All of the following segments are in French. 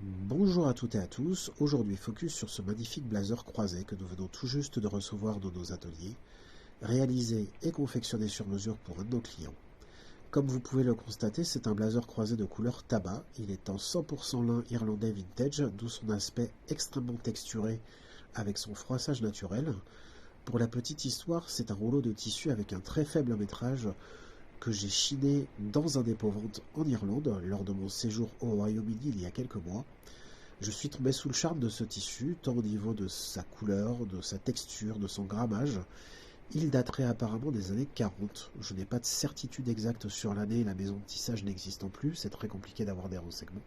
Bonjour à toutes et à tous, aujourd'hui focus sur ce magnifique blazer croisé que nous venons tout juste de recevoir dans nos ateliers, réalisé et confectionné sur mesure pour un de nos clients. Comme vous pouvez le constater, c'est un blazer croisé de couleur tabac, il est en 100% lin irlandais vintage, d'où son aspect extrêmement texturé avec son froissage naturel. Pour la petite histoire, c'est un rouleau de tissu avec un très faible métrage que j'ai chiné dans un dépôt-vente en Irlande lors de mon séjour au Royaume-Uni il y a quelques mois. Je suis tombé sous le charme de ce tissu, tant au niveau de sa couleur, de sa texture, de son grammage. Il daterait apparemment des années 40. Je n'ai pas de certitude exacte sur l'année, la maison de tissage n'existant plus, c'est très compliqué d'avoir des renseignements.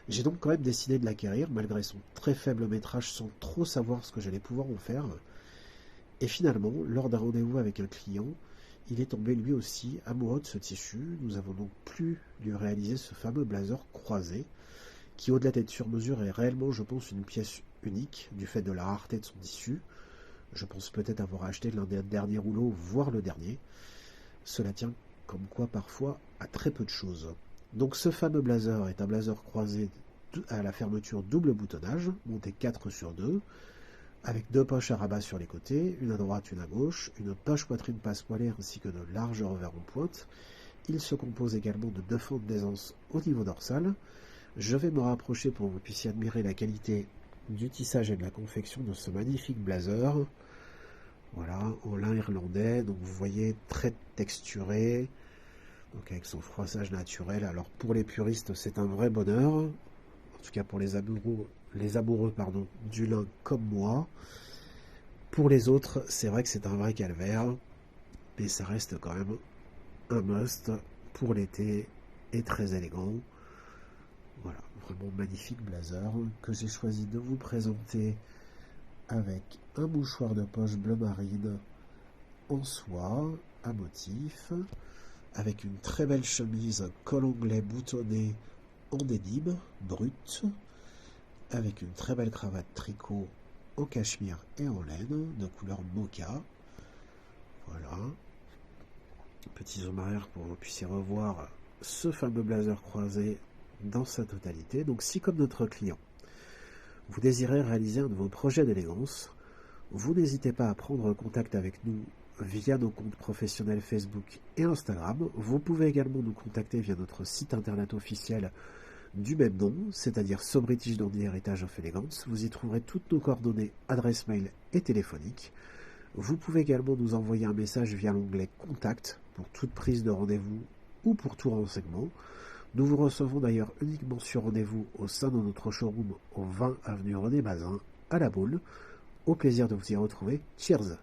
J'ai donc quand même décidé de l'acquérir, malgré son très faible métrage, sans trop savoir ce que j'allais pouvoir en faire. Et finalement, lors d'un rendez-vous avec un client, il est tombé lui aussi amoureux de ce tissu. Nous avons donc pu lui réaliser ce fameux blazer croisé, qui au-delà d'être sur mesure est réellement, je pense, une pièce unique du fait de la rareté de son tissu. Je pense peut-être avoir acheté l'un des derniers rouleaux, voire le dernier. Cela tient comme quoi parfois à très peu de choses. Donc ce fameux blazer est un blazer croisé à la fermeture double boutonnage, monté 4 sur 2, avec deux poches à rabat sur les côtés, une à droite, une à gauche, une poche poitrine passepoilée ainsi que de larges revers en pointe. Il se compose également de 2 fentes d'aisance au niveau dorsal. Je vais me rapprocher pour que vous puissiez admirer la qualité du tissage et de la confection de ce magnifique blazer. Voilà, en lin irlandais, donc vous voyez très texturé, donc avec son froissage naturel. Alors pour les puristes, c'est un vrai bonheur, en tout cas pour les amoureux du lin comme moi. Pour les autres, c'est vrai que c'est un vrai calvaire, mais ça reste quand même un must pour l'été et très élégant. Voilà, vraiment magnifique blazer que j'ai choisi de vous présenter avec un mouchoir de poche bleu marine en soie à motif, avec une très belle chemise col anglais boutonné en dénime brut, avec une très belle cravate tricot en cachemire et en laine de couleur mocha. Voilà, petit zoom arrière pour que vous puissiez revoir ce fameux blazer croisé dans sa totalité. Donc si comme notre client, vous désirez réaliser un de vos projets d'élégance, vous n'hésitez pas à prendre contact avec nous via nos comptes professionnels Facebook et Instagram. Vous pouvez également nous contacter via notre site internet officiel du même nom, c'est-à-dire So British Dandy Heritage of Elegance. Vous y trouverez toutes nos coordonnées, adresse mail et téléphonique. Vous pouvez également nous envoyer un message via l'onglet Contact pour toute prise de rendez-vous ou pour tout renseignement. Nous vous recevons d'ailleurs uniquement sur rendez-vous au sein de notre showroom au 20 avenue René Bazin, à La Baule. Au plaisir de vous y retrouver. Cheers!